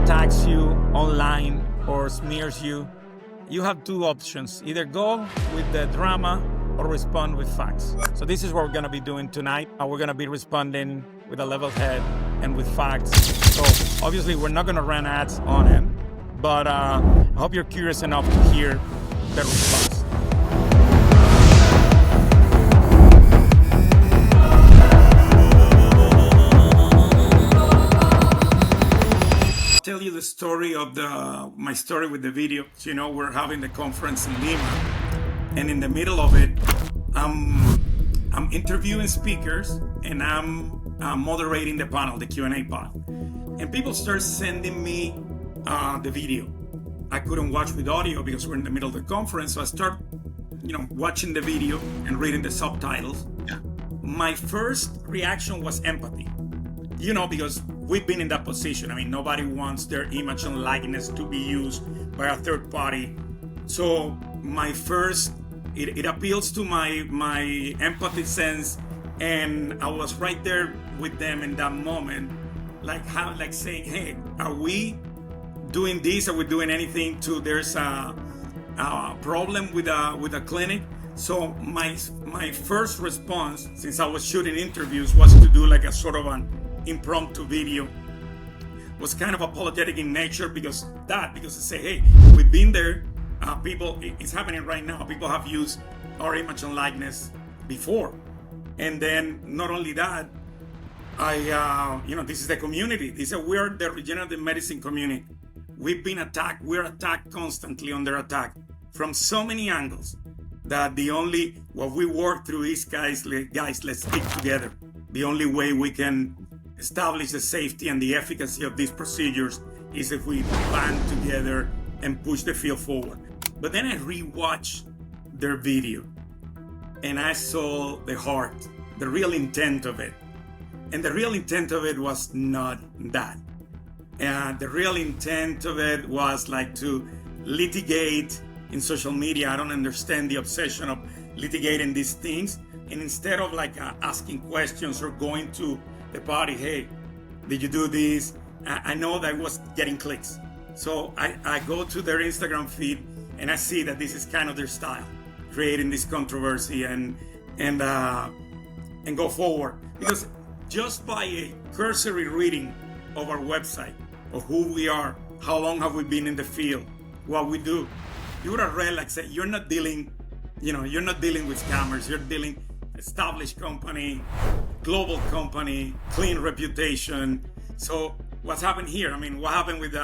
attacks you online or smears you, you have two options. Either go with the drama or respond with facts. So this is what we're gonna be doing tonight. We're gonna be responding with a level head and with facts. So obviously we're not gonna run ads on him, but I hope you're curious enough to hear the response. Tell you the story of my story with the video. So, you know, we're having the conference in Lima, and in the middle of it, I'm interviewing speakers and I'm moderating the panel, the Q&A panel, and people start sending me the video. I couldn't watch with audio because we're in the middle of the conference, so I start, watching the video and reading the subtitles. Yeah. My first reaction was empathy. Because we've been in that position. I mean, nobody wants their image and likeness to be used by a third party. So it appeals to my empathy sense, and I was right there with them in that moment, like saying, hey, are we doing this? Are we doing anything there's a problem with a clinic? So my first response, since I was shooting interviews, was to do like a sort of an impromptu video. Was kind of apologetic in nature because I say, hey, we've been there. People, it's happening right now. People have used our image and likeness before, and then not only that, this is the community. We're the regenerative medicine community. We've been attacked. We're attacked constantly, under attack from so many angles that what we work through is, guys, let's stick together. The only way we can establish the safety and the efficacy of these procedures is if we band together and push the field forward. But then I rewatched their video and I saw the heart, the real intent of it. And the real intent of it was not that. The real intent of it was like to litigate in social media. I don't understand the obsession of litigating these things. And instead of asking questions or going to the party, hey, did you do this? I know that I was getting clicks. So I go to their Instagram feed and I see that this is kind of their style, creating this controversy and go forward. Because just by a cursory reading of our website, of who we are, how long have we been in the field, what we do, you would have read, say, you're not dealing with scammers, you're dealing established company, global company, clean reputation. So what's happened here? I mean, what happened with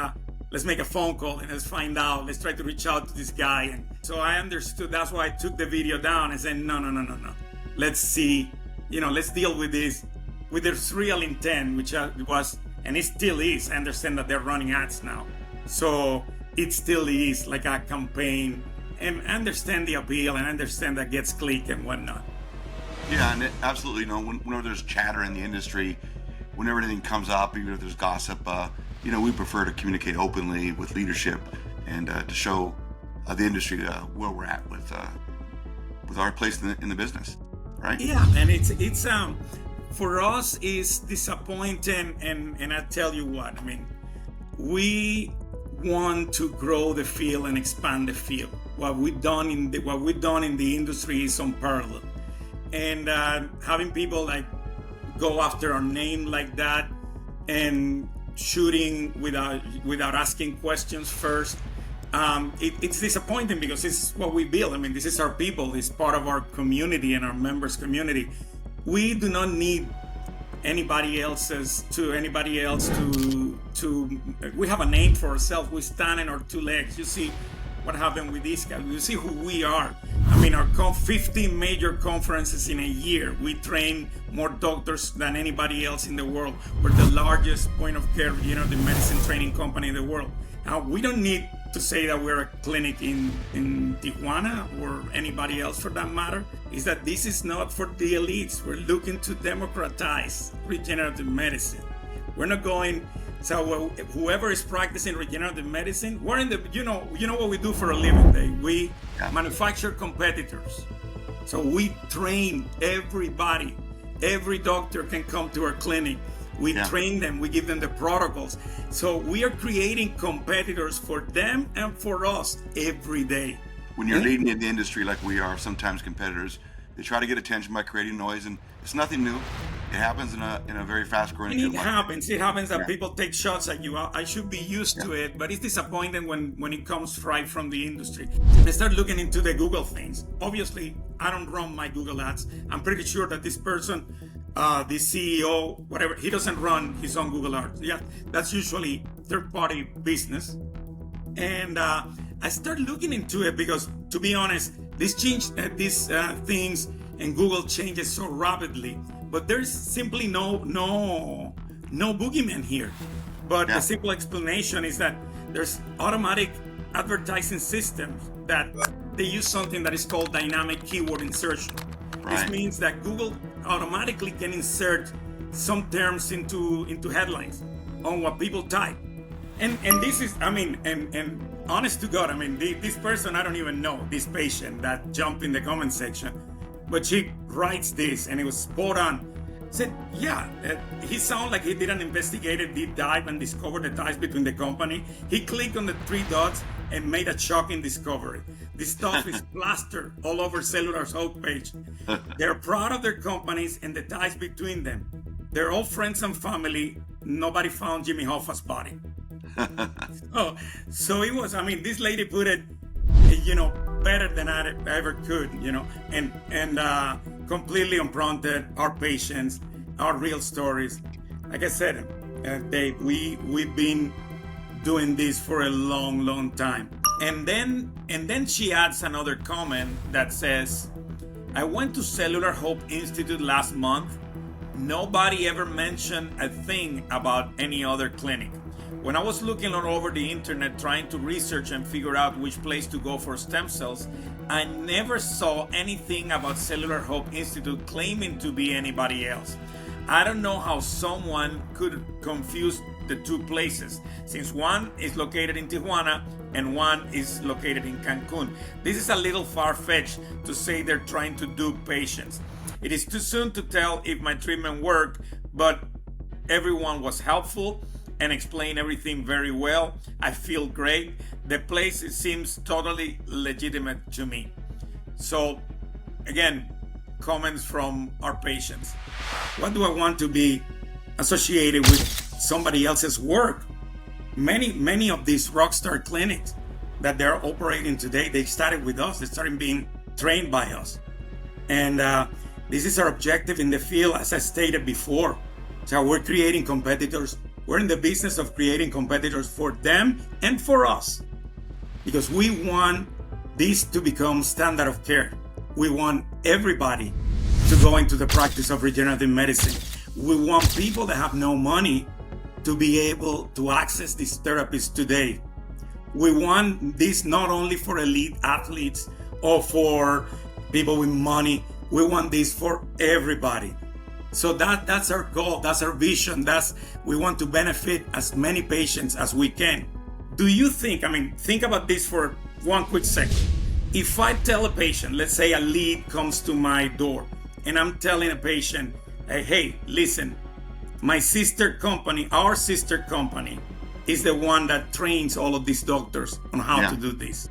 let's make a phone call and let's find out, let's try to reach out to this guy. And so I understood, that's why I took the video down and said, no. Let's see, let's deal with this with its real intent, which was, and it still is. I understand that they're running ads now. So it still is like a campaign, and I understand the appeal and I understand that gets click and whatnot. Yeah, and absolutely, whenever there's chatter in the industry, whenever anything comes up, even if there's gossip, we prefer to communicate openly with leadership and to show the industry where we're at with our place in the business, right? Yeah, and it's for us is disappointing, and I tell you what, I mean, we want to grow the field and expand the field. What we've done in the industry is unparalleled. And having people go after our name like that and shooting without asking questions first, it's disappointing because this is what we build. I mean, this is our people. It's part of our community and our members' community. We do not need anybody else to we have a name for ourselves. We stand on our two legs. You see what happened with these guys. You see who we are. I mean, our 15 major conferences in a year. We train more doctors than anybody else in the world. We're the largest point of care, the medicine training company in the world. Now, we don't need to say that we're a clinic in Tijuana or anybody else for that matter. Is that this is not for the elites. We're looking to democratize regenerative medicine. We're not going. So whoever is practicing regenerative medicine, we're in the, you know what we do for a living, Dave. We manufacture competitors. So we train everybody. Every doctor can come to our clinic. We Yeah. train them, we give them the protocols. So we are creating competitors for them and for us every day. When you're leading in the industry like we are, sometimes competitors, they try to get attention by creating noise, and it's nothing new. It happens in a very fast-growing And environment. it happens that Yeah. people take shots at you. I should be used to it, but it's disappointing when it comes right from the industry. I start looking into the Google things. Obviously, I don't run my Google ads. I'm pretty sure that this person, this CEO, whatever, he doesn't run his own Google ads. Yeah, that's usually third-party business. And I started looking into it because, to be honest, these things and Google changes so rapidly. But there's simply no boogeyman here. But Yeah. the simple explanation is that there's automatic advertising systems that they use something that is called dynamic keyword insertion. This Right. means that Google automatically can insert some terms into headlines on what people type. And this is, I mean, and honest to God, I mean, this person, I don't even know, this patient that jumped in the comment section, but she writes this and it was spot on. Said, yeah, he sounded like he did an investigative deep dive and discovered the ties between the company. He clicked on the 3 dots and made a shocking discovery. This stuff is plastered all over Cellular's homepage. They're proud of their companies and the ties between them. They're all friends and family. Nobody found Jimmy Hoffa's body. So it was, I mean, this lady put it, better than I ever could, and completely unprompted our patients, our real stories. Like I said, Dave, we've been doing this for a long time. And then she adds another comment that says, I went to Cellular Hope Institute last month. Nobody ever mentioned a thing about any other clinic. When I was looking all over the internet trying to research and figure out which place to go for stem cells, I never saw anything about Cellular Hope Institute claiming to be anybody else. I don't know how someone could confuse the 2 places, since one is located in Tijuana and one is located in Cancun. This is a little far-fetched to say they're trying to dupe patients. It is too soon to tell if my treatment worked, but everyone was helpful and explained everything very well. I feel great. The place seems totally legitimate to me. So, again, comments from our patients. What do I want to be associated with somebody else's work? Many of these rockstar clinics that they're operating today, they started with us. They started being trained by us. And this is our objective in the field, as I stated before. So we're creating competitors. We're in the business of creating competitors for them and for us, because we want this to become standard of care. We want everybody to go into the practice of regenerative medicine. We want people that have no money to be able to access these therapies today. We want this not only for elite athletes or for people with money. We want this for everybody. So that's our goal, that's our vision, we want to benefit as many patients as we can. Do you think about this for one quick second. If I tell a patient, let's say a lead comes to my door, and I'm telling a patient, hey, listen, our sister company is the one that trains all of these doctors on how to do this.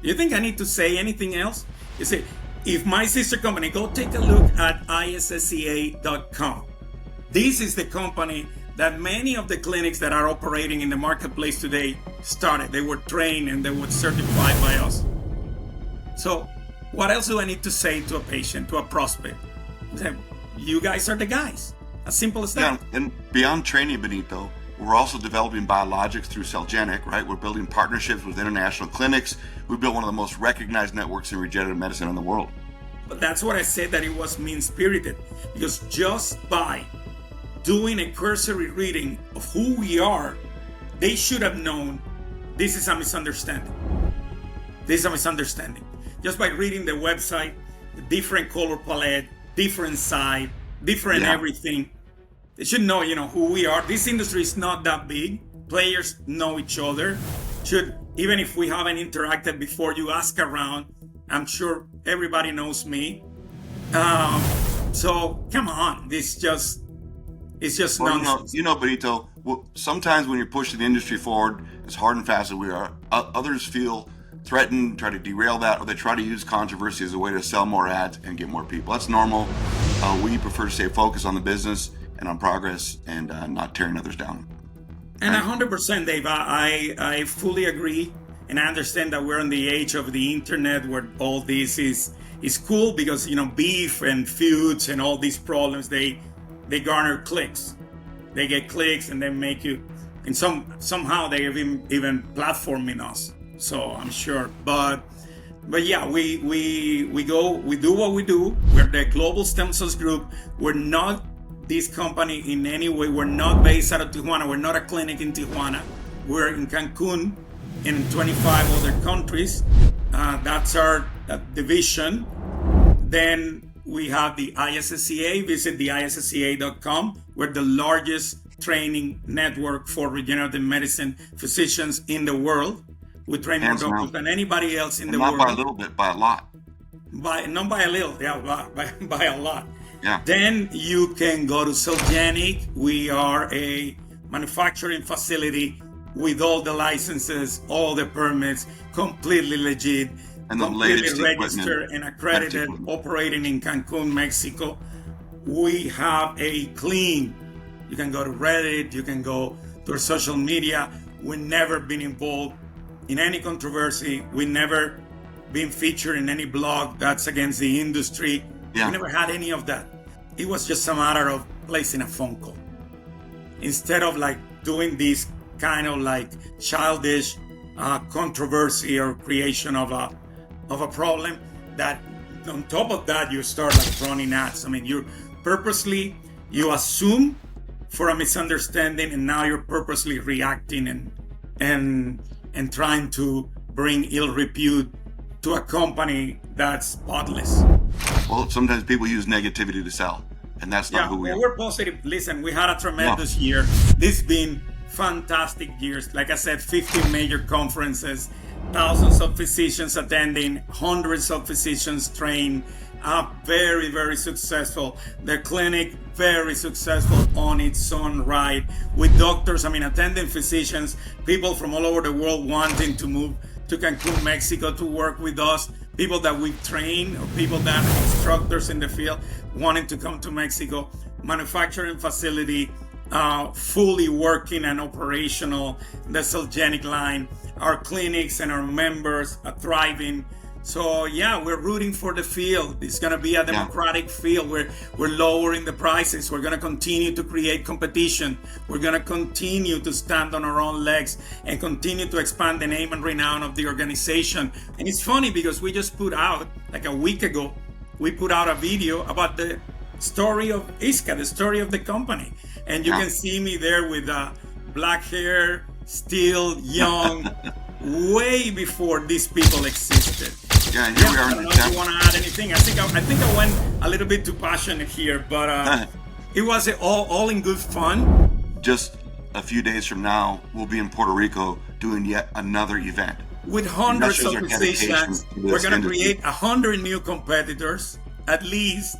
You think I need to say anything else? You say, if my sister company, go take a look at issca.com. This is the company that many of the clinics that are operating in the marketplace today started. They were trained and they were certified by us. So what else do I need to say to a patient, to a prospect? You guys are the guys. As simple as that. Yeah, and beyond training, Benito, we're also developing biologics through Celgenic, right? We're building partnerships with international clinics. We built one of the most recognized networks in regenerative medicine in the world. But that's what I said, that it was mean-spirited. Because just by doing a cursory reading of who we are, they should have known this is a misunderstanding. This is a misunderstanding. Just by reading the website, the different color palette, different side, different everything, they should know, who we are. This industry is not that big. Players know each other. Even if we haven't interacted before, you ask around. I'm sure everybody knows me. So come on, this just It's just Well, nonsense. Benito, well, sometimes when you're pushing the industry forward as hard and fast as we are, others feel threatened, try to derail that, or they try to use controversy as a way to sell more ads and get more people. That's normal. We prefer to stay focused on the business and on progress and not tearing others down. And 100%, Dave, I fully agree. And I understand that we're in the age of the internet where all this is cool because, beef and feuds and all these problems, they garner clicks. They get clicks and they make you, and somehow they even platforming us. So I'm sure, but yeah, we do what we do. We're the Global Stem Cells Group. We're not this company in any way. We're not based out of Tijuana. We're not a clinic in Tijuana. We're in Cancun, in 25 other countries. That's our division. Then we have the ISSCA. Visit the ISSCA.com. We're the largest training network for regenerative medicine physicians in the world. We train more doctors than anybody else in the world. Not by a little bit, by a lot. Not by a little, yeah, by a lot. Yeah. Then you can go to Celgenic. We are a manufacturing facility with all the licenses, all the permits, completely legit, and the completely registered and accredited, operating in Cancun, Mexico. We have a clean. You can go to Reddit. You can go to our social media. We've never been involved in any controversy. We never been featured in any blog that's against the industry. Yeah. We never had any of that. It was just a matter of placing a phone call. Instead of doing this kind of childish controversy or creation of a problem, that on top of that you start running ads. I mean, you assume for a misunderstanding, and now you're purposely reacting and trying to bring ill repute to a company that's spotless. Well, sometimes people use negativity to sell, and that's not who we are. We're positive. Listen, we had a tremendous year. This has been fantastic years. Like I said, 50 major conferences, thousands of physicians attending, hundreds of physicians trained, very, very successful. The clinic, very successful on its own right, with doctors, attending physicians, people from all over the world wanting to move to Cancun, Mexico to work with us, people that we've trained, or people that are instructors in the field wanting to come to Mexico, manufacturing facility, fully working and operational, the Celgenic line, our clinics and our members are thriving. So yeah, we're rooting for the field. It's going to be a democratic field. We're lowering the prices. We're going to continue to create competition. We're going to continue to stand on our own legs and continue to expand the name and renown of the organization. And it's funny because we just put out, a week ago, we put out a video about the story of ISCA, the story of the company. And you can see me there with black hair, still young, way before these people existed. Yeah, and here we are. I don't know if you want to add anything. I think I went a little bit too passionate here, but it was all in good fun. Just a few days from now, we'll be in Puerto Rico doing yet another event. With hundreds of physicians, we're going to create 100 new competitors, at least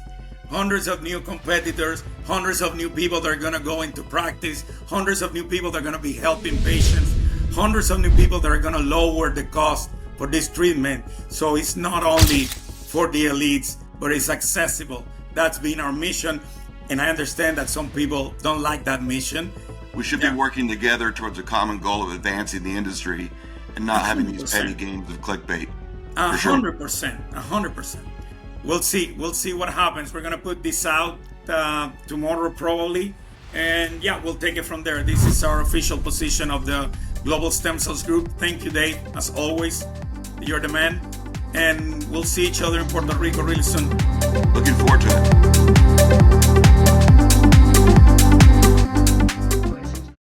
hundreds of new competitors, hundreds of new people that are going to go into practice, hundreds of new people that are going to be helping patients, hundreds of new people that are going to lower the cost for this treatment. So it's not only for the elites, but it's accessible. That's been our mission. And I understand that some people don't like that mission. We should be working together towards a common goal of advancing the industry and not 100%. Having these petty games of clickbait. 100%. We'll see what happens. We're gonna put this out tomorrow probably, and we'll take it from there. This is our official position of the Global Stem Cells Group. Thank you, Dave. As always, you're the man, and we'll see each other in Puerto Rico really soon. Looking forward to it.